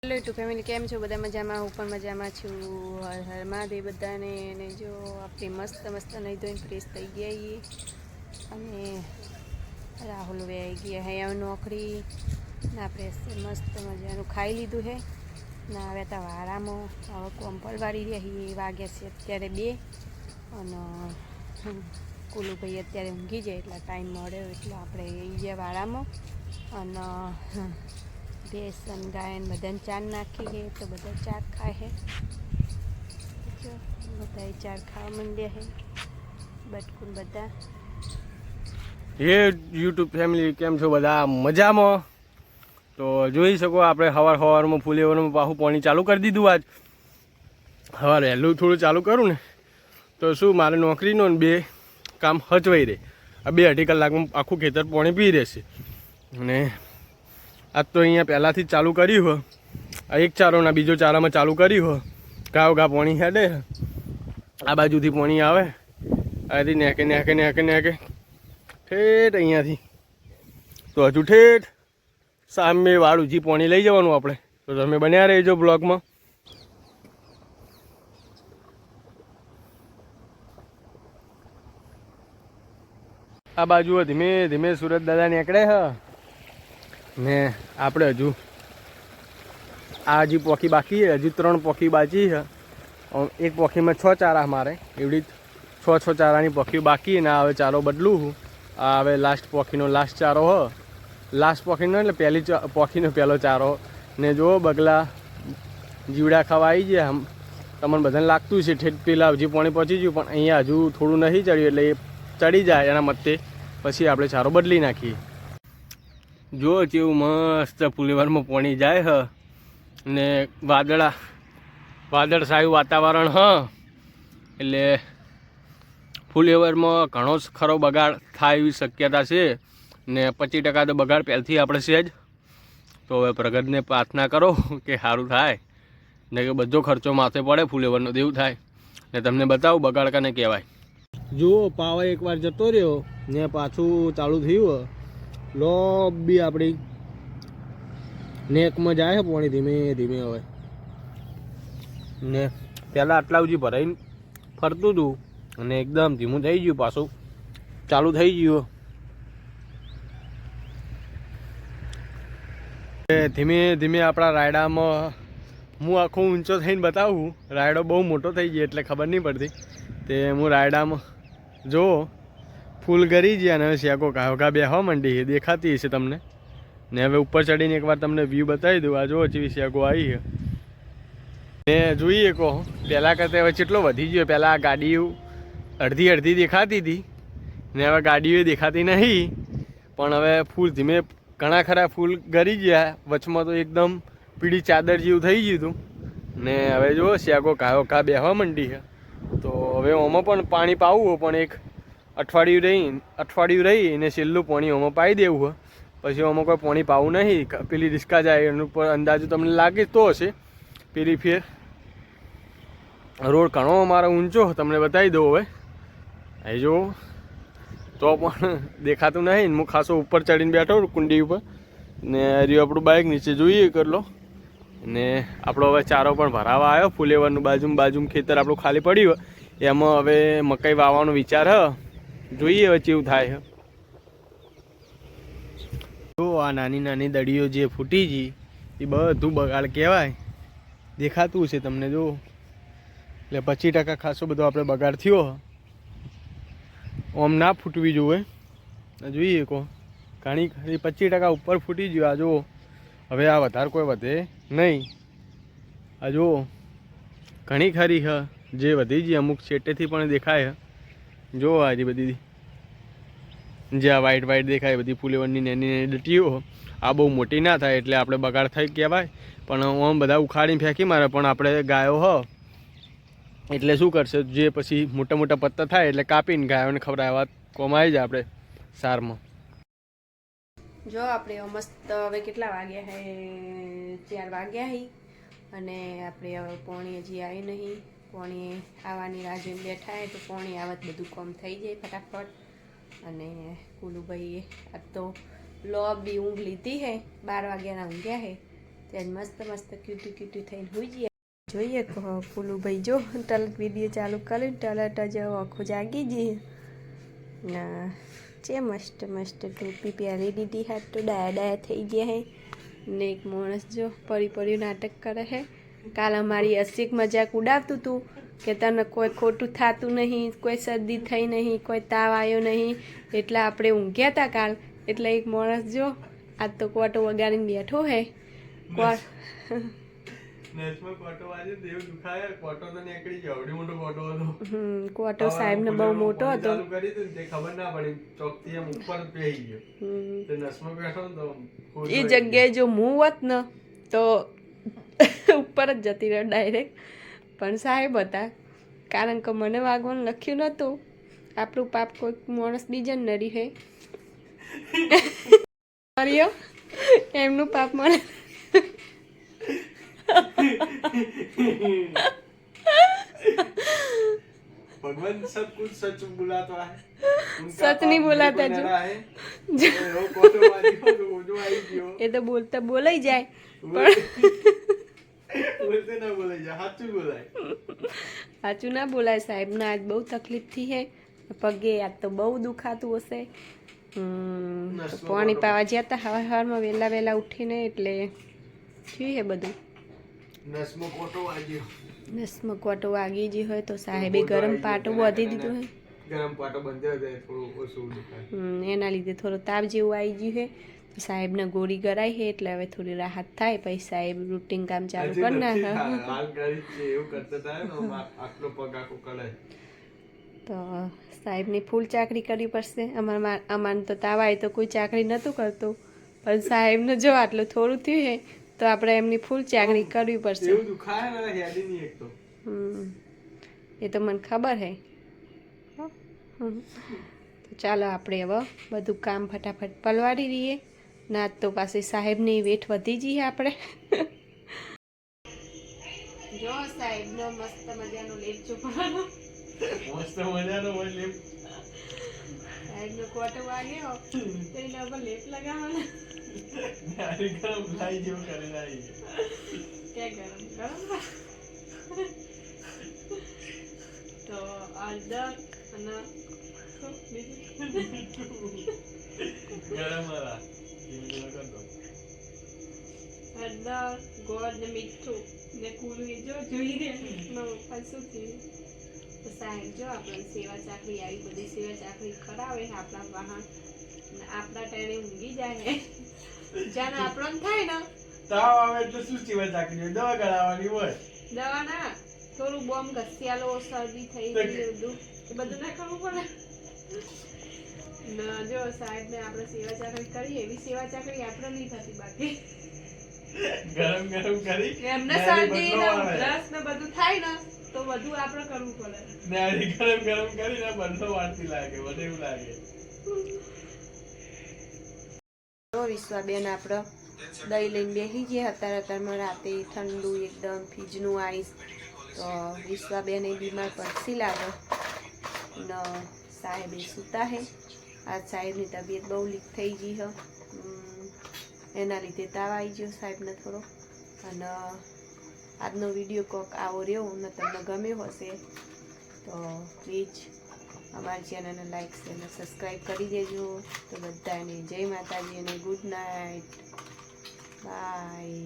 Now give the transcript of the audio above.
Hello two family, કેમ છો બધા? મજામાં? હું પણ મજામાં છું. હર હર મહાદેવ બધાને. અને જો આપણે મસ્ત મસ્ત નહીં ધોઈને ફ્રેશ થઈ ગયા અને રાહુલ વે આવી ગયા હે નોકરી ને આપણે મસ્ત મજાનું ખાઈ લીધું હે ના હવે તો વાળામાં હવે કોમ્પલ વાળી રહી વાગ્યા છે અત્યારે 2 અને કુલુભાઈ અત્યારે ઊંઘી જાય એટલે ટાઈમ મળ્યો એટલે આપણે એ ગયા વાળામાં અને ભેંસન ગાયન બધાને ચાર નાખી છે તો બધા ચાર ખાય છે. બધા ચાર ખાવા માંડ્યા છે બટકુન બધા. એ યુટ્યુબ ફેમિલી કેમ છો બધા? મજામાં? તો જોઈ શકો આપણે સવારમાં ફુલેવરમાં પાછું પાણી ચાલુ કરી દીધું. આજ સવારે વહેલું થોડું ચાલુ કરું ને તો શું મારે નોકરીનો ને 2 કામ હચવાઈ રહે. આ 2-2.5 કલાકમાં આખું ખેતર પાણી પી રહેશે. અને આજ તો અહીંયા પહેલાંથી જ ચાલુ કર્યું હોય. આ એક ચારોના બીજો ચારામાં ચાલુ કર્યું હોય. ઘા પાણી હેડે આ બાજુથી પાણી આવે આથી નેકે નેકે નેકે નેકે ઠેઠ અહીંયાથી તો હજુ ઠેઠ સામે વાળું જે પાણી લઈ જવાનું આપણે. તો તમે બન્યા રહેજો બ્લોગમાં. આ બાજુ ધીમે ધીમે સુરત દાદા નીકળે હ ને આપણે હજુ આ હજી પોખી બાકી છે. હજુ 3 પોખી બાકી છે. એક પોખીમાં 6 ચારા મારે એવડી 6 ચારાની પોખી બાકી ને હવે ચારો બદલું હું. આ હવે લાસ્ટ પોખીનો લાસ્ટ ચારો હ. લાસ્ટ પોખીનો એટલે પહેલી પોખીનો પહેલો ચારો. ને જો બગલા જીવડા ખાવા આવી ગયા. તમને બધાને લાગતું છે ઠેઠ પેલા હજી પાણી પહોંચી ગયું પણ અહીંયા હજુ થોડું નહીં ચડ્યું એટલે એ ચડી જાય એના મતે પછી આપણે ચારો બદલી નાખીએ. જો કેવું મસ્ત ફુલેવરમાં પાણી જાય હ ને વાદળછાયું વાતાવરણ હ એટલે ફુલેવરમાં ઘણો ખરો બગાડ થાય એવી શક્યતા છે ને 25% તો બગાડ પહેલથી આપણે છે જ. તો હવે પ્રગટને પ્રાર્થના કરો કે સારું થાય ને કે બધો ખર્ચો માથે પડે ફુલેવરનો દેવું થાય ને તમને બતાવું બગાડ કને કહેવાય. જુઓ પાવર એકવાર જતો રહ્યો ને પાછું ચાલુ થયું. લોબી આપણી નેકમાં જાય પાણી ધીમે ધીમે. હવે ને પહેલાં આટલા સુધી ભરાઈને ફરતું હતું અને એકદમ ધીમું થઈ ગયું પાછું ચાલુ થઈ ગયું. ધીમે ધીમે આપણા રાયડામાં હું આખો ઊંચો થઈને બતાવું. રાયડો બહુ મોટો થઈ ગયો એટલે ખબર નહીં પડતી. તે હું રાયડામાં જો ફૂલ કરી ગયા અને હવે શેકો ઘા બેહવા માંડી દેખાતી હશે તમને. ને હવે ઉપર ચડીને એકવાર તમને વ્યૂ બતાવી દઉં. આ જો ચીવી શેકો આવી છે ને જોઈએ કહો પહેલાં કરતાં હવે કેટલો વધી ગયો. પહેલાં આ ગાડીઓ અડધી દેખાતી હતી ને હવે ગાડીઓ દેખાતી નહીં. પણ હવે ફૂલ ધીમે ઘણા ખરા ફૂલ ગરી ગયા. વચમાં તો એકદમ પીળી ચાદર જેવું થઈ ગયું હતું ને હવે જો શેકો ઘા બેહવા માંડી છે. તો હવે ઓમાં પણ પાણી પાવું પણ એક અઠવાડિયું રહી અને છેલ્લું પાણી ઓમાં પાઈ દેવું હોય. પછી ઓમાં કોઈ પાણી પાવું નહીં. પેલી રિસ્કા જાય એનું પર અંદાજો તમને લાગે તો હશે. પેલી ફેર રોડ ઘણો અમારો ઊંચો તમને બતાવી દઉં. હવે અહીં જો તો પણ દેખાતું નહીં. હું ખાસો ઉપર ચડીને બેઠો કુંડી ઉપર ને રહ્યું આપણું બાઇક નીચે જોઈએ કરલો. ને આપણો હવે ચારો પણ ભરાવા આવ્યો. ફુલેવરનું બાજુમાં ખેતર આપણું ખાલી પડ્યું એમાં હવે મકાઈ વાવવાનો વિચાર હ. જોઈએ હવે કેવું થાય. જો આ નાની નાની દડીઓ જે ફૂટી ગઈ એ બધું બગાડ કહેવાય. દેખાતું છે તમને જો એટલે 25% ખાસો બધો આપણે બગાડ થયો. આમ ના ફૂટવી જોઈએ. જોઈએ કહો ઘણી ખરી 25% ઉપર ફૂટી ગયું. આ જુઓ હવે આ વધારે કોઈ વધે નહીં. આ જુઓ ઘણી ખરી હ જે વધી ગઈ. અમુક છેટેથી પણ દેખાય. જો આજે બધી જે આ વાઇટ દેખાય બધી ફુલેવરની નાની દટીઓ આ બહુ મોટી ના થાય એટલે આપણે બગાડ થઈ કહેવાય. પણ આમ બધા ઉખાડીને ફેંકી મારે પણ આપણે ગાયો હ એટલે શું કરશે જે પછી મોટા પત્તા થાય એટલે કાપીને ગાયોને ખવડાવવા કોમ આવી જાય આપણે સારમાં. જો આપણે મસ્ત હવે કેટલા વાગ્યા હે? 4 વાગ્યા હી અને આપણે હવે પોણી હજી આવી નહીં. પોણી આવવાની રાહ જોઈને બેઠા હે તો પોણી આવત બધું કામ થઈ જાય ફટાફટ. અને કુલુભાઈએ આજ તો લોબી ઊંઘ લીધી હે. 12 વાગ્યાના ઊંઘ્યા હે ત્યાં મસ્ત મસ્ત ક્યુટી ક્યુટી થઈને હોઈ જઈએ. જોઈએ કહો ફૂલુભાઈ જો તરત વિડીયો ચાલુ કરીને તરત જ આખો જાગી જઈએ. ના છે મસ્ત મસ્ત ટોપી પહેરી દીધી હાથ તો ડાયા ડાયા થઈ ગયા હે ને એક માણસ જો પડી પડ્યું નાટક કરે છે. કાલ અમારી અસિક મજાક ઉડાવતું હતું કે તને કોઈ ખોટું થતું નહીં, કોઈ શરદી થઈ નહીં, કોઈ તાવ આવ્યો નહીં, એટલે આપણે ઊંઘ્યા હતા કાલ. એટલે એક માણસ જો આજ તો કોટો વગાડીને બેઠો હે. કોટો સાહેબ ને બહુ મોટો હતો. એ જગ્યાએ જો હું હોત ને તો ઉપર જ જતી રહ્યો ડાયરેક્ટ. પણ સાહેબ હતા કારણ કે મને વાગવાનું લખ્યું નહોતું. આપણું પાપ કોઈ માણસ બીજાને નડી હે એમનું પાપ મને भगवान सब कुछ सच बुलाता है, सच नहीं बुलाता जो ये तो बोलता बोला ही जाए बोलते ना बोला जाए, हाचू बोलाय, हाचू ना बोलाय. साहेब ने आज બહુ તકલીફ થી હે પગે. આજ તો બહુ દુખાતું હશે. પાણી પાવા ગયા હતા સવારમાં વહેલા વહેલા ઉઠીને એટલે થયું હે બધું. નસમાં કોટો વાગી ગયો હોય તો સાહેબે ગરમ પાટો બાંધી દીધો હે. ગરમ પાટો બંધાઈ જાય થોડું ઓછું દુખાય. એના લીધે થોડો તાવ જેવું આવી ગયું છે. તો સાહેબને ગોળી કરાઈ છે એટલે હવે થોડી રાહત થાય. પછી સાહેબ રૂટીન કામ ચાલુ કરી નાખે. તો સાહેબની ફૂલ ચાકરી કરવી પડશે. અમારે તો તાવ આવે તો કોઈ ચાકરી નહોતું કરતું, પણ સાહેબને જો આટલું થોડું થયું છે તો આપણે એમની ફૂલ ચાકરી કરવી પડશે. એ તો મને ખબર છે. તો ચાલો આપણે હવે બધું કામ ફટાફટ પલવાડી રહીએ. ના તો પાછી સાહેબની વેઠ વધી જઈએ આપણે. જો સાહેબનો મસ્ત મજાનો લેપ ચોપડવાનો. મસ્ત મજાનો હોય લેપ. સાહેબનો કોટો વાગ્યો તો એના ઉપર લેપ લગાવવાનો. ગરમ લાઈ જેવું કરી લાઈ. કે ગરમ તો અડદર અને ગરમ વાળા હળદર, ગોળ ને મીઠું ને કુલું જો જોઈ રે શું થયું. તો સાહેબ જો આપણને સેવા ચાકરી આવી બધી સેવા ચાકરી કરાવે આપણા વાહન આપણા ટાઈમે ઊંઘી જાય. જાને આપણને થાય ને તાવ આવે એટલે શું સેવા ચાકરી દવા કરાવવાની હોય. દવા ના થોડું બોમ્બ ઘસ્યાલો શરદી થઈ ગઈ બધું ના કરવું પડે. ના જો સાહેબ ને આપણે સેવા ચાકરી કરીએ એવી સેવા ચાકરી આપણે નહીં થતી. બાકી ગરમ કરી એમને શરદી ને ઉધરસ ને બધું થાય ને તો બધું આપણે કરવું પડે. ને ગરમ કરીને બંધો વાળતી લાગે બધે એવું લાગે. તો વિશ્વાબેન આપણે દહીં લઈને બેસી ગયા અત્યારમાં રાતે ઠંડુ એકદમ ફ્રીજનું આઈસ. તો વિશ્વાબેન એ બીમાર પડતી લાગે ને સાહેબે સૂતા હે. આજ સાહેબની તબિયત બહુ લીક થઈ ગઈ છે. એના લીધે તાવ આવી ગયો સાહેબને થોડો. અને આજનો વિડીયો કોક આવો રહ્યો ને તમને ગમ્યો હશે તો પ્લીઝ અમારી ચેનલને લાઈક અને સબસ્ક્રાઈબ કરી દેજો. તો બધાને જય માતાજી અને ગુડ નાઇટ. બાય.